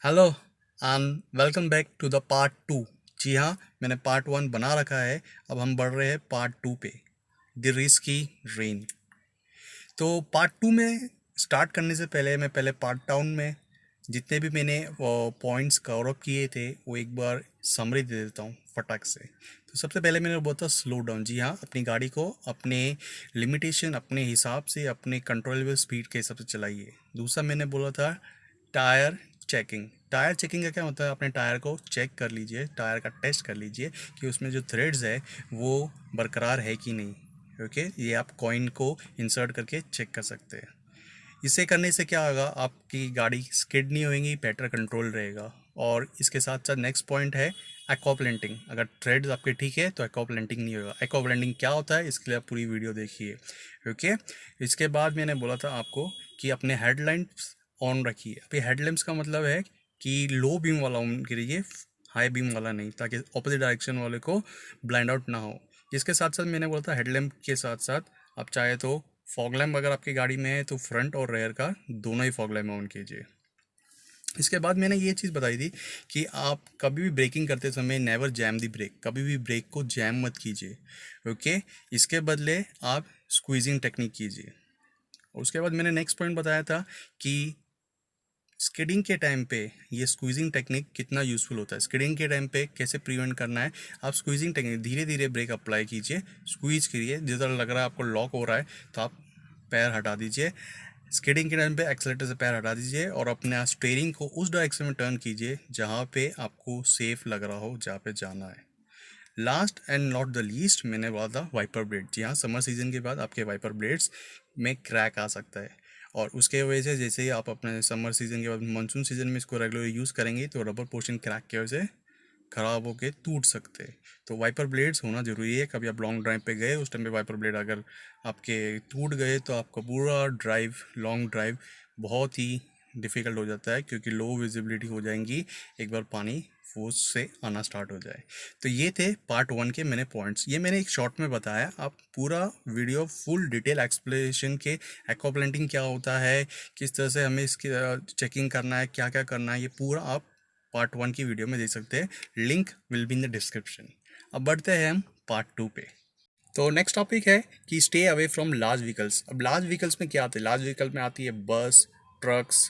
Hello and welcome back to the part two. जी हाँ, मैंने पार्ट वन बना रखा है। अब हम बढ़ रहे हैं पार्ट टू पे, द रिस्की रेन। तो पार्ट टू में स्टार्ट करने से पहले मैं पहले पार्ट टाउन में जितने भी मैंने पॉइंट्स कवर अप किए थे वो एक बार समरी दे देता हूँ फटाक से। तो सबसे पहले मैंने बोला था स्लो डाउन। जी हाँ, अपनी गाड़ी को अपने लिमिटेशन, अपने हिसाब से, अपने कंट्रोलेबल स्पीड के हिसाब से चलाइए। दूसरा मैंने बोला था टायर चेकिंग। टायर चेकिंग का क्या होता है? अपने टायर को चेक कर लीजिए, टायर का टेस्ट कर लीजिए कि उसमें जो थ्रेड्स है वो बरकरार है कि नहीं। ओके, ये आप कॉइन को इंसर्ट करके चेक कर सकते हैं। इसे करने से क्या होगा, आपकी गाड़ी स्किड नहीं होगी, बेटर कंट्रोल रहेगा। और इसके साथ साथ नेक्स्ट पॉइंट है एक्वाप्लेंटिंग। अगर थ्रेड्स आपके ठीक है तो एक्वाप्लेंटिंग नहीं होगा। एक्वाप्लेंटिंग क्या होता है, इसके लिए आप पूरी वीडियो देखिए। ओके, इसके बाद मैंने बोला था आपको कि अपने हेडलाइट्स ऑन रखिए। अभी हेडलैम्प्स का मतलब है कि लो बीम वाला ऑन करिए, हाई बीम वाला नहीं, ताकि ऑपोजिट डायरेक्शन वाले को ब्लाइंड आउट ना हो। इसके साथ साथ मैंने बोला था हेडलैम्प के साथ साथ आप चाहे तो फॉग लैम्प, अगर आपकी गाड़ी में है तो फ्रंट और रेयर का दोनों ही फॉग लैम्प ऑन कीजिए। इसके बाद मैंने ये चीज़ बताई थी कि आप कभी भी ब्रेकिंग करते समय नेवर जैम दी ब्रेक, कभी भी ब्रेक को जैम मत कीजिए। ओके, इसके बदले आप स्क्वीजिंग टेक्निक कीजिए। उसके बाद मैंने नेक्स्ट पॉइंट बताया था कि स्किडिंग के टाइम पे ये स्क्वीजिंग टेक्निक कितना यूज़फुल होता है। स्किडिंग के टाइम पे कैसे प्रिवेंट करना है, आप स्क्वीजिंग टेक्निक धीरे धीरे ब्रेक अप्लाई कीजिए, स्क्वीज करिए। जिस तरह लग रहा है आपको लॉक हो रहा है तो आप पैर हटा दीजिए। स्किडिंग के टाइम पे एक्सेलेटर से पैर हटा दीजिए और अपना स्टीयरिंग को उस डायरेक्शन में टर्न कीजिए जहाँ पे आपको सेफ लग रहा हो, जहाँ पे जाना है। Last and not the least मैंने बोला था वाइपर ब्लेड। जी हाँ, समर सीजन के बाद आपके वाइपर ब्लेड्स में क्रैक आ सकता है, और उसके वजह से जैसे ही आप अपने समर सीजन के बाद मानसून सीजन में इसको रेगुलर यूज़ करेंगे तो रबर पोर्शन क्रैक की वजह से ख़राब होके टूट सकते हैं। तो वाइपर ब्लेड्स होना ज़रूरी है। कभी आप लॉन्ग ड्राइव पे गए, उस टाइम पे वाइपर ब्लेड अगर आपके टूट गए तो आपका पूरा ड्राइव, लॉन्ग ड्राइव बहुत ही डिफ़िकल्ट हो जाता है, क्योंकि लो विजिबिलिटी हो जाएंगी एक बार पानी फोर्स से आना स्टार्ट हो जाए। तो ये थे पार्ट वन के मैंने पॉइंट्स, ये मैंने एक शॉर्ट में बताया। आप पूरा वीडियो फुल डिटेल एक्सप्लेनेशन के एक्वाप्लेंटिंग क्या होता है, किस तरह से हमें इसकी चेकिंग करना है, क्या क्या करना है, ये पूरा आप पार्ट वन की वीडियो में देख सकते हैं। Link will be in the description. अब बढ़ते हैं हम पार्ट टू पे। तो नेक्स्ट टॉपिक है कि stay away from large vehicles. अब लार्ज व्हीकल्स में क्या आते हैं? लार्ज व्हीकल में आती है बस, ट्रक्स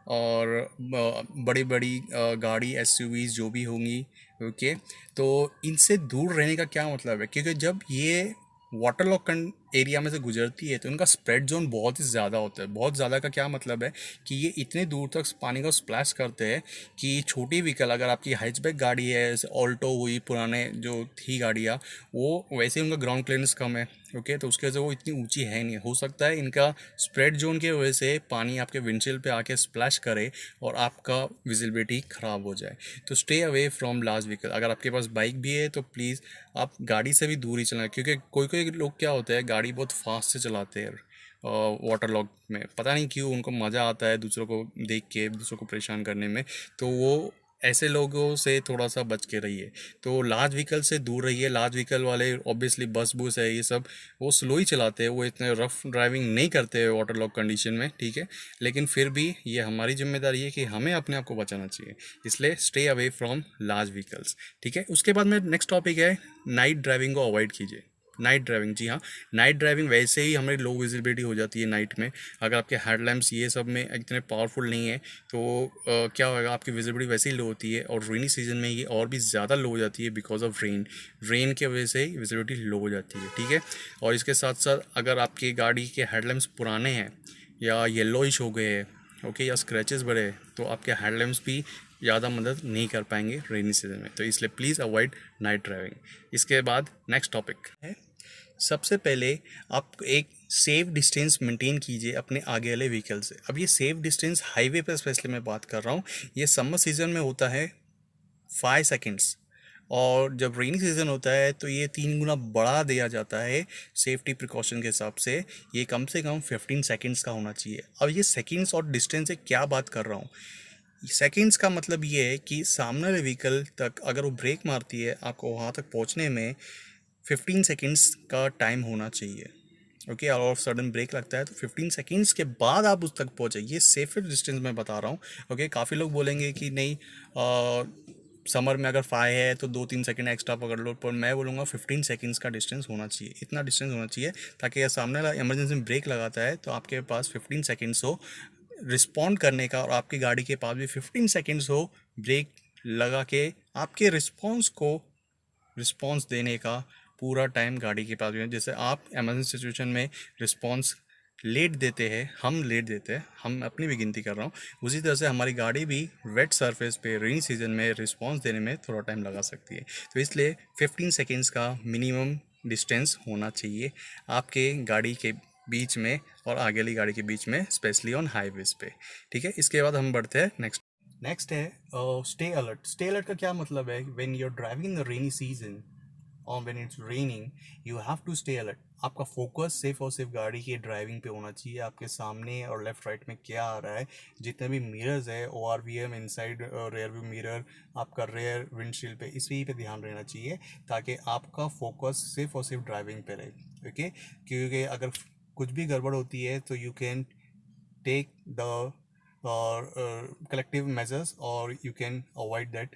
और बड़ी बड़ी गाड़ी, एसयूवीज जो भी होंगी। ओके, तो इनसे दूर रहने का क्या मतलब है? क्योंकि जब ये वाटर लॉक एरिया में से गुजरती है तो इनका स्प्रेड जोन बहुत ही ज़्यादा होता है। बहुत ज़्यादा का क्या मतलब है कि ये इतने दूर तक पानी को स्प्लैश करते हैं कि छोटी व्हीकल, अगर आपकी हैचबैक गाड़ी है, जैसे ऑल्टो हुई, पुराने जो थी गाड़ियाँ, वो वैसे ही उनका ग्राउंड क्लियरेंस कम है। ओके, तो उसके वजह से वो इतनी ऊंची है नहीं। हो सकता है इनका स्प्रेड जोन की वजह से पानी आपके विंडशील्ड पे आके स्प्लैश करे और आपका विजिबिलिटी ख़राब हो जाए। तो stay away from large vehicle. अगर आपके पास बाइक भी है तो प्लीज़ आप गाड़ी से भी दूर ही चलाएं, क्योंकि कोई कोई लोग क्या होता है गाड़ी बहुत फास्ट से चलाते हैं वाटर लॉक में। पता नहीं क्यों उनको मज़ा आता है दूसरों को देख के, दूसरों को परेशान करने में। तो वो ऐसे लोगों से थोड़ा सा बच के रहिए। तो लार्ज व्हीकल से दूर रहिए। लार्ज व्हीकल वाले ऑब्वियसली बस बुस है ये सब, वो स्लो ही चलाते हैं, वो इतने रफ ड्राइविंग नहीं करते हैं वाटर लॉक कंडीशन में, ठीक है। लेकिन फिर भी ये हमारी जिम्मेदारी है कि हमें अपने आप को बचाना चाहिए। इसलिए stay away from large vehicles, ठीक है। उसके बाद में नेक्स्ट टॉपिक है नाइट ड्राइविंग को अवॉइड कीजिए। नाइट ड्राइविंग, जी हाँ, नाइट ड्राइविंग वैसे ही हमारी लो विजिबिलिटी हो जाती है नाइट में। अगर आपके हेडलैम्प्स ये सब में इतने पावरफुल नहीं है तो क्या होगा, आपकी विजिबिलिटी वैसे ही लो होती है, और रेनी सीजन में ये और भी ज़्यादा लो हो जाती है बिकॉज ऑफ रेन। रेन की वजह से विजिबिलिटी लो हो जाती है, ठीक है। और इसके साथ साथ अगर आपकी गाड़ी के हेडलैम्प्स पुराने हैं या येलोइश हो गए हैं, ओके, या स्क्रैचेस बड़े हैं, तो आपके हेडलैम्प्स भी ज़्यादा मदद नहीं कर पाएंगे रेनी सीजन में। तो इसलिए प्लीज़ अवॉइड नाइट ड्राइविंग। इसके बाद नेक्स्ट टॉपिक है, सबसे पहले आप एक सेफ डिस्टेंस मेंटेन कीजिए अपने आगे वाले व्हीकल से। अब ये सेफ डिस्टेंस हाईवे पर स्पेशली मैं बात कर रहा हूँ। ये समर सीजन में होता है 5 सेकेंड्स, और जब रेनी सीजन होता है तो ये 3 गुना बढ़ा दिया जाता है सेफ्टी प्रिकॉशन के हिसाब से। ये कम से कम 15 सेकेंड्स का होना चाहिए। अब ये सेकेंड्स और डिस्टेंस से क्या बात कर रहा हूँ, सेकेंड्स का मतलब ये है कि सामने वाले व्हीकल तक अगर वो ब्रेक मारती है, आपको वहाँ तक पहुँचने में 15 सेकेंड्स का टाइम होना चाहिए। ओके, और ऑफ सडन ब्रेक लगता है तो 15 सेकेंड्स के बाद आप उस तक पहुँचे, ये सेफेस्ट डिस्टेंस मैं बता रहा हूँ। ओके, काफ़ी लोग बोलेंगे कि नहीं समर में अगर 5 है तो 2-3 सेकंड एक्स्ट्रा पकड़ लो, पर मैं बोलूँगा 15 सेकेंड्स का डिस्टेंस होना चाहिए, इतना डिस्टेंस होना चाहिए ताकि अगर सामने वाला इमरजेंसी में ब्रेक लगाता है तो आपके पास 15 सेकेंड्स हो रिस्पॉन्ड करने का, और आपकी गाड़ी के पास भी 15 सेकेंड्स हो ब्रेक लगा के आपके रिस्पॉन्स देने का पूरा टाइम गाड़ी के पास भी है। जैसे आप इमरजेंसी सिचुएशन में रिस्पॉन्स लेट देते हैं, हम लेट देते हैं, हम अपनी भी गिनती कर रहा हूँ, उसी तरह से हमारी गाड़ी भी वेट सरफेस पे रेनी सीजन में रिस्पॉन्स देने में थोड़ा टाइम लगा सकती है। तो इसलिए 15 सेकेंड्स का मिनिमम डिस्टेंस होना चाहिए आपके गाड़ी के बीच में और आगे वाली गाड़ी के बीच में, स्पेशली ऑन हाईवेज पे। ठीक है, इसके बाद हम बढ़ते हैं नेक्स्ट है स्टे अलर्ट। स्टे अलर्ट का क्या मतलब है? When you are driving in the rainy season और when it's raining you have to stay alert. आपका फोकस सिर्फ और सिर्फ गाड़ी की ड्राइविंग पे होना चाहिए, आपके सामने और लेफ्ट राइट में क्या आ रहा है, जितने भी मिरर्स है, ORVM inside rear view mirror, आपका रेयर विंडशील्ड पे, इसी पे ध्यान रहना चाहिए ताकि आपका फोकस सिर्फ और सिर्फ ड्राइविंग पे रहे। ओके, क्योंकि अगर कुछ भी गड़बड़ होती है तो you can take the collective measures or you can avoid that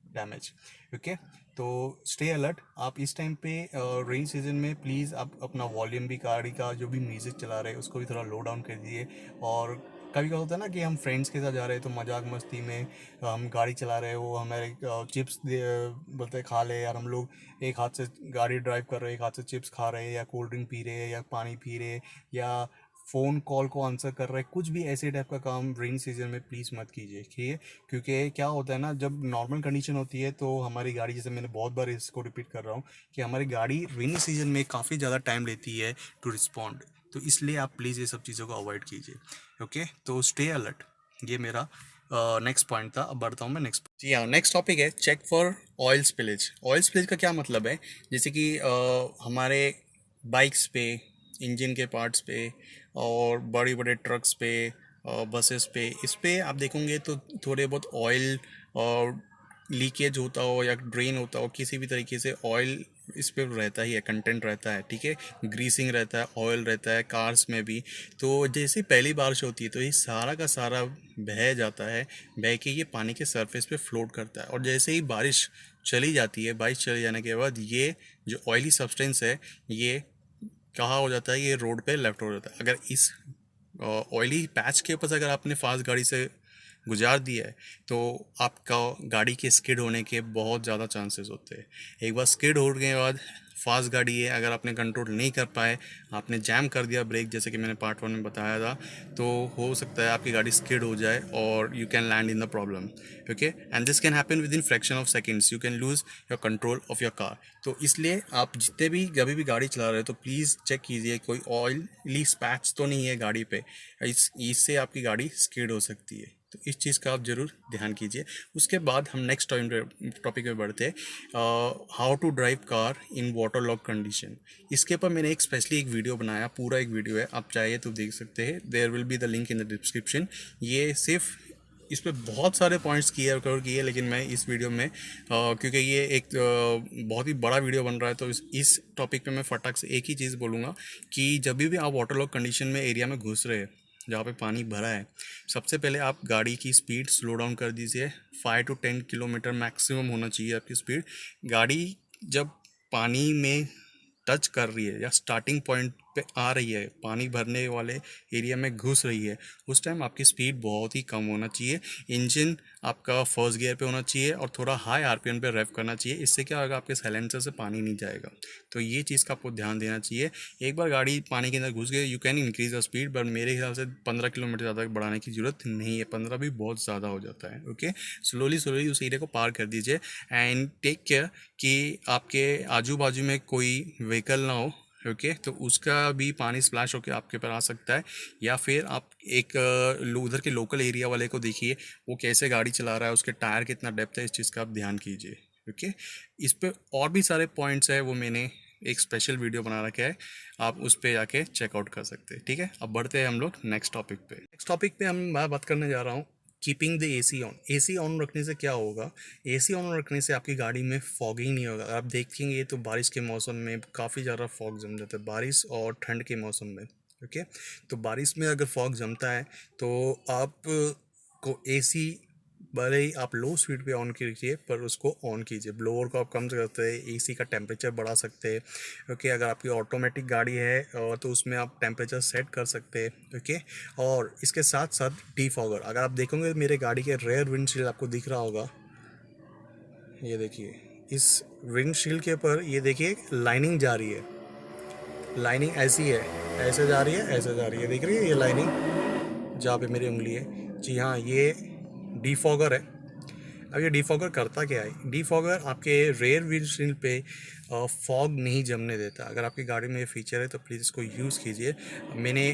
damage. Okay, तो स्टे अलर्ट। आप इस टाइम पे रेन सीजन में प्लीज़ आप अपना वॉल्यूम भी, गाड़ी का जो भी म्यूज़िक चला रहे हैं उसको भी थोड़ा लो डाउन कर दीजिए। और कभी कभी होता है ना कि हम फ्रेंड्स के साथ जा रहे हैं तो मजाक मस्ती में हम गाड़ी चला रहे हैं, वो हमारे चिप्स बोलते हैं खा ले यार, हम लोग एक हाथ से गाड़ी ड्राइव कर रहे हैं, एक हाथ से चिप्स खा रहे हैं या कोल्ड ड्रिंक पी रहे हैं या पानी पी रहे हैं या फ़ोन कॉल को आंसर कर रहे हैं, कुछ भी ऐसे टाइप का काम रेन सीजन में प्लीज़ मत कीजिए। ठीक है, क्योंकि क्या होता है ना, जब नॉर्मल कंडीशन होती है तो हमारी गाड़ी, जैसे मैंने बहुत बार इसको रिपीट कर रहा हूँ कि हमारी गाड़ी रेनी सीजन में काफ़ी ज़्यादा टाइम लेती है टू रिस्पॉन्ड, तो इसलिए आप प्लीज़ ये सब चीज़ों को अवॉइड कीजिए। ओके, तो स्टे अलर्ट, ये मेरा नेक्स्ट पॉइंट था। अब बढ़ता हूँ मैं नेक्स्ट। जी हाँ, नेक्स्ट टॉपिक है check for oil spillage. Oil spillage का क्या मतलब है? जैसे कि हमारे बाइक्स पे, इंजन के पार्ट्स पे और बड़े बड़े ट्रक्स पे, बसेस पे, इस पे आप देखोगे तो थोड़े बहुत ऑयल और लीकेज होता हो या ड्रेन होता हो, किसी भी तरीके से ऑयल इस पे रहता ही है, कंटेंट रहता है। ठीक है, ग्रीसिंग रहता है, ऑयल रहता है कार्स में भी। तो जैसे पहली बारिश होती है तो ये सारा का सारा बह जाता है, बह के ये पानी के सरफेस पे फ्लोट करता है, और जैसे ही बारिश चली जाती है, बारिश चले जाने के बाद ये जो ऑयली सब्सटेंस है ये कहाँ हो जाता है, ये रोड पे लेफ्ट हो जाता है। अगर इस ऑयली पैच के ऊपर अगर आपने फास्ट गाड़ी से गुजार दिया है तो आपका गाड़ी के स्किड होने के बहुत ज़्यादा चांसेस होते हैं। एक बार स्किड होने के बाद फास्ट गाड़ी है, अगर आपने कंट्रोल नहीं कर पाए, आपने जैम कर दिया ब्रेक, जैसे कि मैंने पार्ट 1 में बताया था, तो हो सकता है आपकी गाड़ी स्किड हो जाए और you can land in the problem. Okay, and this can happen with in fraction of seconds, you can lose your control of your car. तो इसलिए आप जितने भी कभी भी गाड़ी चला रहे हो तो प्लीज़ चेक कीजिए कोई ऑयली स्पैच तो नहीं है गाड़ी पे, इससे आपकी गाड़ी स्किड हो सकती है। तो इस चीज़ का आप ज़रूर ध्यान कीजिए। उसके बाद हम नेक्स्ट टॉपिक पे बढ़ते हैं, how to drive car in water lock condition. इसके ऊपर मैंने एक स्पेशली एक वीडियो बनाया, पूरा एक वीडियो है, आप चाहे तो देख सकते हैं, there will be the link in the description. ये सिर्फ इस पर बहुत सारे पॉइंट्स कवर किए, लेकिन मैं इस वीडियो में क्योंकि ये एक बहुत ही बड़ा वीडियो बन रहा है तो इस टॉपिक पे मैं फटाक से एक ही चीज़ बोलूँगा कि जब भी आप वाटर लॉक कंडीशन में एरिया में घुस रहे हैं जहाँ पे पानी भरा है, सबसे पहले आप गाड़ी की स्पीड स्लो डाउन कर दीजिए। 5 to 10 किलोमीटर मैक्सिमम होना चाहिए आपकी स्पीड। गाड़ी जब पानी में टच कर रही है या स्टार्टिंग पॉइंट पे आ रही है, पानी भरने वाले एरिया में घुस रही है, उस टाइम आपकी स्पीड बहुत ही कम होना चाहिए। इंजन आपका फर्स्ट गियर पे होना चाहिए और थोड़ा हाई RPM पे रेव करना चाहिए। इससे क्या होगा, आपके साइलेंसर से पानी नहीं जाएगा। तो ये चीज़ का आपको ध्यान देना चाहिए। एक बार गाड़ी पानी के अंदर घुस गई, you can increase the speed, but मेरे हिसाब से 15 किलोमीटर ज़्यादा बढ़ाने की ज़रूरत नहीं है, 15 भी बहुत ज़्यादा हो जाता है। ओके, स्लोली स्लोली उस एरिया को पार कर दीजिए एंड टेक केयर कि आपके आजू बाजू में कोई व्हीकल ना हो। ओके, तो उसका भी पानी स्प्लैश होकर आपके ऊपर आ सकता है, या फिर आप एक उधर के लोकल एरिया वाले को देखिए वो कैसे गाड़ी चला रहा है, उसके टायर कितना डेप्थ है, इस चीज़ का आप ध्यान कीजिए। ओके, इस पे और भी सारे पॉइंट्स है, वो मैंने एक स्पेशल वीडियो बना रखा है, आप उस पर जाके चेकआउट कर सकते हैं। ठीक है, अब बढ़ते हैं हम लोग नेक्स्ट टॉपिक पे। नेक्स्ट टॉपिक पे मैं बात करने जा रहा हूँ keeping the AC on. AC on रखने से क्या होगा, एसी ऑन रखने से आपकी गाड़ी में फॉगिंग नहीं होगा। आप देखेंगे तो बारिश के मौसम में काफ़ी ज़्यादा फॉग जम जाता है, बारिश और ठंड के मौसम में। ओके, तो बारिश में अगर फॉग जमता है तो आप को एसी भले ही आप लो स्पीड पे ऑन कीजिए पर उसको ऑन कीजिए। ब्लोअर को आप कम कर सकते हैं, एसी का टेम्परेचर बढ़ा सकते हैं। ओके, अगर आपकी ऑटोमेटिक गाड़ी है तो उसमें आप टेम्परेचर सेट कर सकते हैं। ओके, और इसके साथ साथ डीफॉगर। अगर आप देखोगे मेरे गाड़ी के रेयर विंडशील्ड आपको दिख रहा होगा, ये देखिए, इस विंडशील्ड के ऊपर ये देखिए लाइनिंग जा रही है। लाइनिंग ऐसी है, ऐसे जा रही है, ऐसे जा रही है, देख रही है ये लाइनिंग जहाँ पे मेरी उंगली है। जी हाँ, ये डीफॉगर है। अब ये डीफॉगर करता क्या है, डीफॉगर आपके रेयर विंडशील्ड पे फॉग नहीं जमने देता। अगर आपकी गाड़ी में ये फीचर है तो प्लीज़ इसको यूज़ कीजिए। मैंने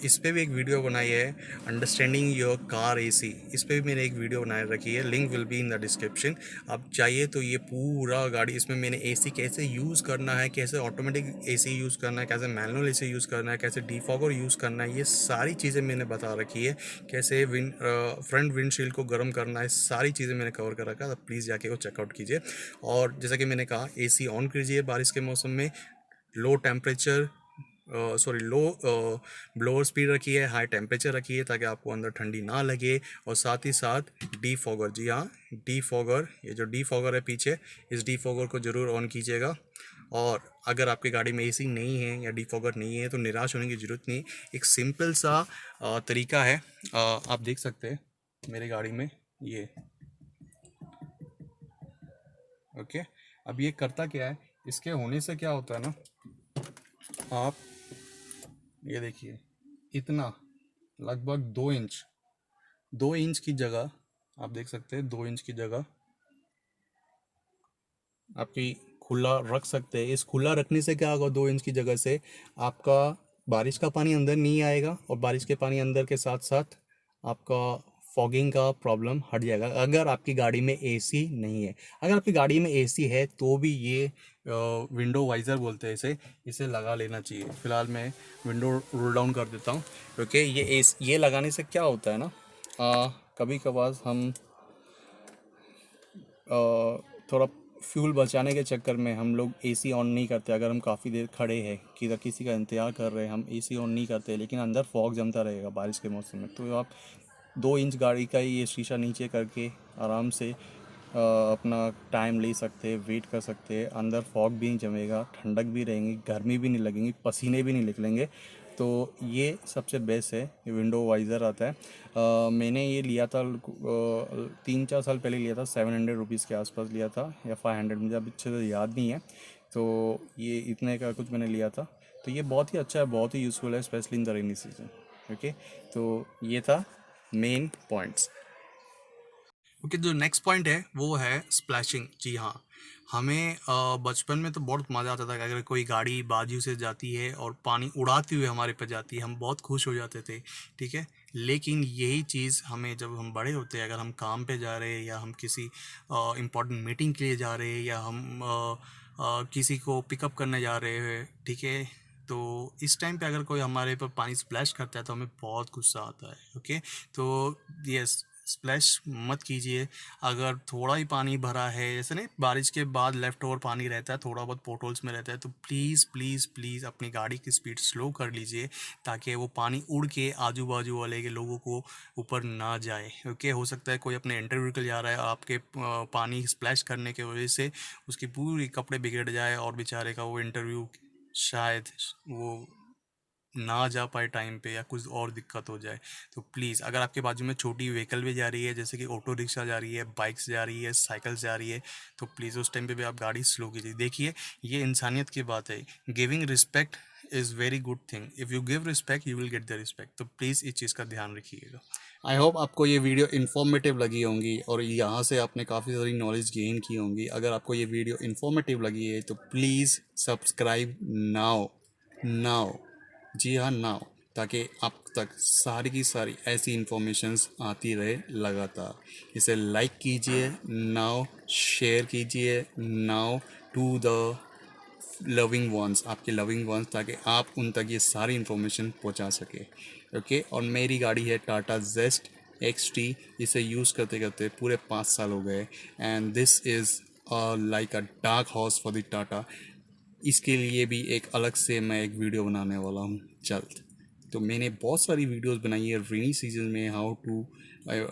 इस पे भी एक वीडियो बनाई है, अंडरस्टैंडिंग योर कार एसी। इस पे भी मैंने एक वीडियो बनाई रखी है, link will be in the description. आप चाहिए तो ये पूरा गाड़ी, इसमें मैंने एसी कैसे यूज़ करना है, कैसे ऑटोमेटिक एसी यूज़ करना है, कैसे मैनुअल एसी यूज़ करना है, कैसे डीफॉगर यूज़ करना है, ये सारी चीज़ें मैंने बता रखी है। कैसे फ्रंट विंडशील्ड को गर्म करना है, सारी चीज़ें मैंने कवर कर रखा है। तो प्लीज़ जाके वो चेकआउट कीजिए। और जैसा कि मैंने कहा, एसी ऑन कीजिए बारिश के मौसम में, low temperature low blower speed रखिए, हाई टेम्परेचर रखिए ताकि आपको अंदर ठंडी ना लगे। और साथ ही साथ डीफॉगर, जी हाँ, डीफॉगर, ये जो डीफॉगर है पीछे, इस डीफॉगर को ज़रूर ऑन कीजिएगा। और अगर आपकी गाड़ी में एसी नहीं है या डीफॉगर नहीं है तो निराश होने की ज़रूरत नहीं। एक सिंपल सा तरीका है, आप देख सकते हैं मेरी गाड़ी में ये। ओके, अब ये करता क्या है, इसके होने से क्या होता है ना, आप ये देखिए, इतना लगभग 2 इंच, 2 इंच की जगह, आप देख सकते हैं 2 इंच की जगह आपकी खुला रख सकते हैं। इस खुला रखने से क्या होगा, 2 इंच की जगह से आपका बारिश का पानी अंदर नहीं आएगा और बारिश के पानी अंदर के साथ साथ आपका फॉगिंग का प्रॉब्लम हट जाएगा। अगर आपकी गाड़ी में एसी नहीं है, अगर आपकी गाड़ी में एसी है तो भी ये विंडो वाइज़र बोलते हैं इसे लगा लेना चाहिए। फ़िलहाल मैं विंडो रोल डाउन कर देता हूँ, क्योंकि ये लगाने से क्या होता है ना, कभी कभार हम थोड़ा फ्यूल बचाने के चक्कर में हम लोग एसी ऑन नहीं करते। अगर हम काफ़ी देर खड़े हैं कि किसी का इंतज़ार कर रहे हैं, हम एसी ऑन नहीं करते, लेकिन अंदर फॉग जमता रहेगा बारिश के मौसम में, तो आप 2 इंच गाड़ी का ही ये शीशा नीचे करके आराम से अपना टाइम ले सकते हैं, वेट कर सकते हैं। अंदर फॉग भी नहीं जमेगा, ठंडक भी रहेंगी, गर्मी भी नहीं लगेंगी, पसीने भी नहीं निकलेंगे। तो ये सबसे बेस्ट है, ये विंडो वाइज़र आता है। मैंने ये लिया था 3-4 साल पहले लिया था, 700 रुपीज़ के आसपास लिया था या 500, मुझे अब अच्छे से याद नहीं है। तो ये इतने का कुछ मैंने लिया था। तो ये बहुत ही अच्छा है, बहुत ही यूज़फुल है, specially in the rainy season. Okay, तो ये था मेन पॉइंट्स। ओके, जो नेक्स्ट पॉइंट है वो है स्प्लैशिंग। जी हाँ, हमें बचपन में तो बहुत मज़ा आता था कि अगर कोई गाड़ी बाजू से जाती है और पानी उड़ाती हुई हमारे पे जाती है, हम बहुत खुश हो जाते थे। ठीक है, लेकिन यही चीज़ हमें जब हम बड़े होते हैं, अगर हम काम पे जा रहे हैं या हम किसी इम्पोर्टेंट मीटिंग के लिए जा रहे हैं या हम किसी को पिकअप करने जा रहे हैं, ठीक है, तो इस टाइम पे अगर कोई हमारे पर पानी स्प्लैश करता है तो हमें बहुत गुस्सा आता है। ओके, तो यस, स्प्लैश मत कीजिए। अगर थोड़ा ही पानी भरा है, जैसे नहीं बारिश के बाद लेफ्ट ओवर पानी रहता है, थोड़ा बहुत पोर्टल्स में रहता है, तो प्लीज़ प्लीज़ प्लीज़ अपनी गाड़ी की स्पीड स्लो कर लीजिए ताकि वो पानी उड़ के आजू बाजू वाले के लोगों को ऊपर ना जाए। ओके, हो सकता है कोई अपने इंटरव्यू के लिए जा रहा है, आपके पानी स्प्लैश करने की वजह से उसकी पूरी कपड़े बिगड़ जाए और बेचारे का वो इंटरव्यू शायद वो ना जा पाए टाइम पे या कुछ और दिक्कत हो जाए। तो प्लीज़, अगर आपके बाजू में छोटी व्हीकल भी जा रही है, जैसे कि ऑटो रिक्शा जा रही है, बाइक्स जा रही है, साइकिल्स जा रही है, तो प्लीज़ उस टाइम पे भी आप गाड़ी स्लो कीजिए। देखिए, ये इंसानियत की बात है, giving respect is very good thing. If you give respect you will get the respect. तो प्लीज़ इस चीज़ का ध्यान रखिएगा। आई होप आपको ये वीडियो इन्फॉर्मेटिव लगी होंगी और यहाँ से आपने काफ़ी सारी नॉलेज गेन की होंगी। अगर आपको ये वीडियो इन्फॉर्मेटिव लगी है तो प्लीज़ सब्सक्राइब नाउ, नाउ, जी हाँ नाउ, ताकि आप तक सारी की सारी ऐसी इन्फॉर्मेशंस आती रहे लगातार। इसे लाइक कीजिए नाउ, शेयर कीजिए now to the loving ones, आपके लविंग वंस, ताकि आप उन तक ये सारी इन्फॉर्मेशन पहुंचा सके। ओके, और मेरी गाड़ी है टाटा जेस्ट XT, इसे यूज़ करते करते पूरे 5 साल हो गए। And this is like a dark horse for the Tata. इसके लिए भी एक अलग से मैं एक वीडियो बनाने वाला हूँ जल्द। तो मैंने बहुत सारी वीडियोस बनाई है रेनी सीजन में, how to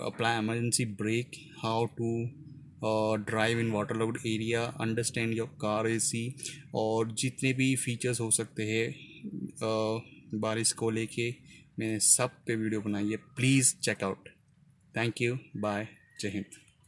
apply emergency brake, how to drive in water logged area, understand your car AC, और जितने भी फीचर्स हो सकते हैं बारिश को लेके, मैंने सब पे वीडियो बनाई है। Please check out. Thank you, bye, जय हिंद।